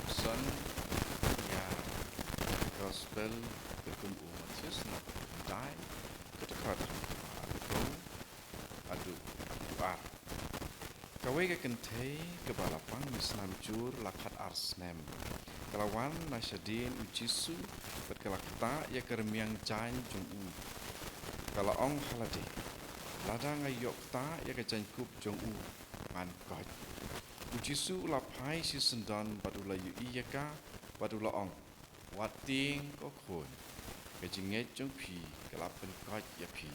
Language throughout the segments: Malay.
Son ya gospel ketum Matius na dai ketekat go adu ar kawe ke kentai ke balapang misnam jur lakat arsnem kelawan nasyadin ujisu berkelakta ya kermiang jan jungu kalau ong halade ladang ayok ta ya kecangkup jungu man god ujisu lapai si sendan badula yu iyaka badula ong wating ko khon kejinget jong pi kelapen god ya pi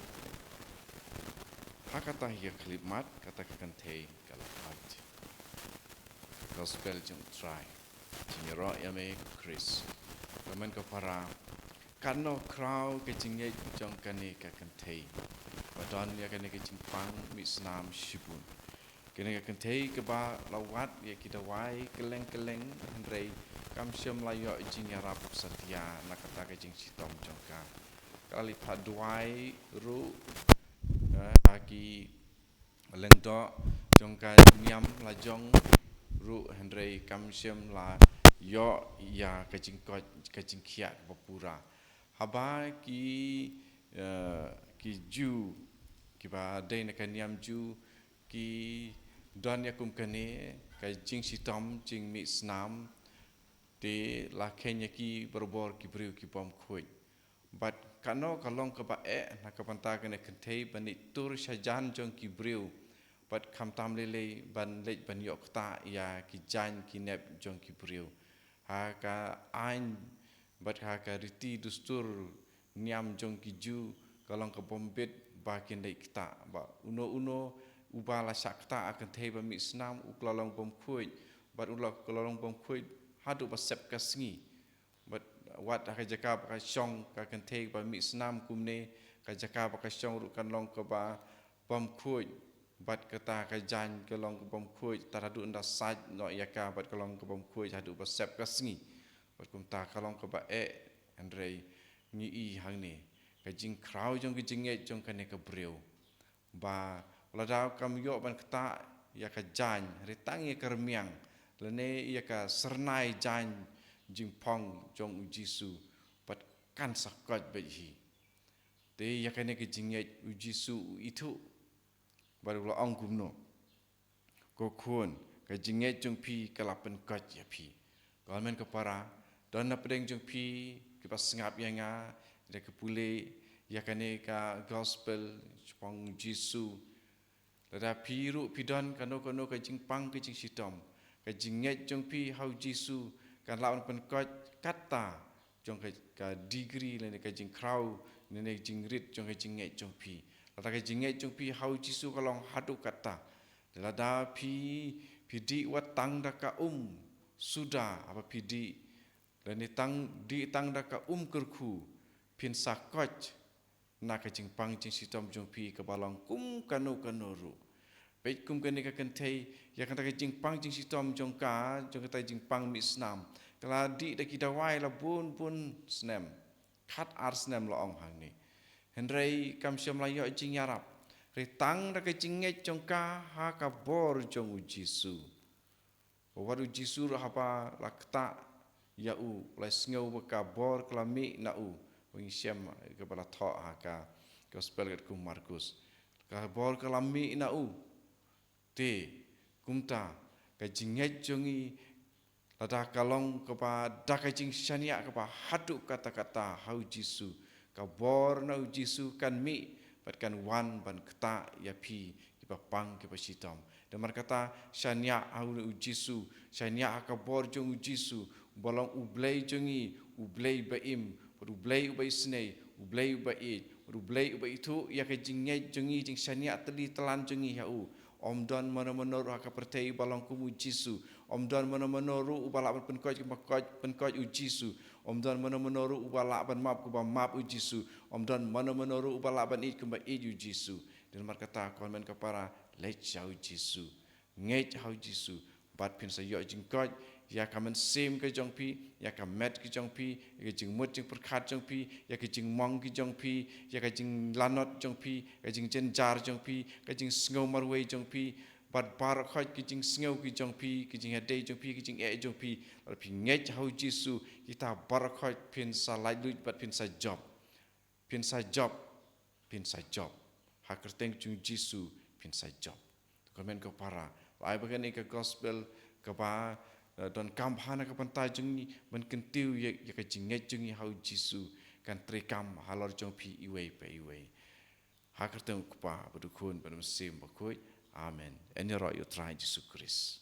hakata ya klimat kata kentai kelapat gospel jong try Jinero ya me Chris Kamen ko para kano kraw ke jinget jong kane ka kentei badon ya kane ke jimpang misnam shibun kane ka kentei ke ba lawat ya kita wai keleng-keleng hendrei kam syam layo jing yarap setia nakata ke jing sitom jongka kali paduai ru bagi lengdo jongka nyam lajong ru hendrei kam syam la yo ya kajing kia papura haba ki ju ki ba dai na kaniam ju ki don ya kum kane kajing sitom jing mi snam de la kenya ki berbor ki briu ki pom khoi but kano kalong ka ba na ka panta kane kentei bani tur sajan jong ki briu but kam tam lele ban lej ban yok ta ya ki jan ki nep jong ki briu haka ain bat haka riti dustur niam jong kiju kalong ka bombet bakin dei kita ba uno ubala sakta akan theba mi snam uklalong bom khoi bat ulak kalong bom khoi hadu ba sep kasngi bat wat haka jaka ka shong ka kan thei ba mi snam kumne ka jaka ba ka shong ru kan long ka ba bom khoi bat kata ka jan kalong ka bom khoi taradu nda saj no yaka bat kalong ka bom khoi hadu ba sep kasngi bat kum ta kalong ka ba andrei ni i hang ni ka jing kraw jong ki jinge jong ka ne ka breu ba ladau kam yo ban kata ya ka jan ritang ya kermiang lene ya ka sernai jan jing pong jong ujisu bat kan sakot ba hi te ya ka ne ka jinge ujisu itu baru la ong kumno ko khon ka jinge jong pi kalapen kot ya pi kalmen ka para don na pedeng jong pi ki pas ngap ya nga de ke pule ya kane ka gospel pong jisu lada piru pidon kano ka jingpang ke jing sitom ka jinget jong pi hau jisu kan lawan pen kot kata jong ka degree le ka jing kraw ne jing rit jong ka jinget jong pi lada ka jinget jong pi hau jisu kalong hadu kata lada di watang da ka sudah apa pidi dan di tang da ka kerku pin sakoj na ka jingpang jing sitom jong pi ka balong kum kanu ru peit kum kene ka kentei ya kan ta ka jingpang jing sitom jong ka jingpang mi snam kala di da kita wai la bun snam khat ar snam la ong hang ni hendrei kam syam la yo jing yarap ritang da ka jinge jong ka ha ka bor jong ujisu waru jisu ra hapa lakta ya u les ngau ka bor klami na u wing syam ke bala tho ha ka gospel ket kum Markus ka bor klami na u te kumta ka jinget jongi lada kalong ka pa dakajing syania ka pa hadu kata-kata hau jisu ka bor na jisu kan mi pat kan wan ban kata ya pi ki pa pang ki pa sitom dan kata syania hau jisu syania ka bor jong jisu bolong ublei jongi ublei baim ublei ubai snei ublei ubai ublei ubai itu ya ka jinget jongi jing syania teli telan jongi hau om don mana-mana ru haka pertei balong kumu jisu om don mana-mana ru ubala penkoj ujisu om don mana-mana ru ubala ban map ku ba map ujisu om don mana-mana ru ubala ban it ku ba it ujisu dan mar kata kon men ka para lech jau jisu ngej hau jisu bat pin sa yo jingkoj ya kamen sim ke jong pi ya ka met ke jong pi ya jing mut jing perkhat jong pi ya ke jing mong ke jong pi ya ka jing lanot jong pi ka jing jenjar jong pi ka jing sngo marwei jong pi bad bar khoi ki jing sngew ki jong pi ki jing ade jong pi ki jing e jong pi lar pi ngai hau Jesu kita bar khoi pin sa lai lu bat pin sa job hakerteng jung Jesu pin sa job komen ko para ai bagan ka gospel ka ba don kamphana ka pantai jung ni man kentiu ye ka jing ngai jung hau Jesu kan trekam halor jong pi iwei pe iwei hakerteng ko pa badukun badum sim bakoi amen eni ro yo try Jesu Christ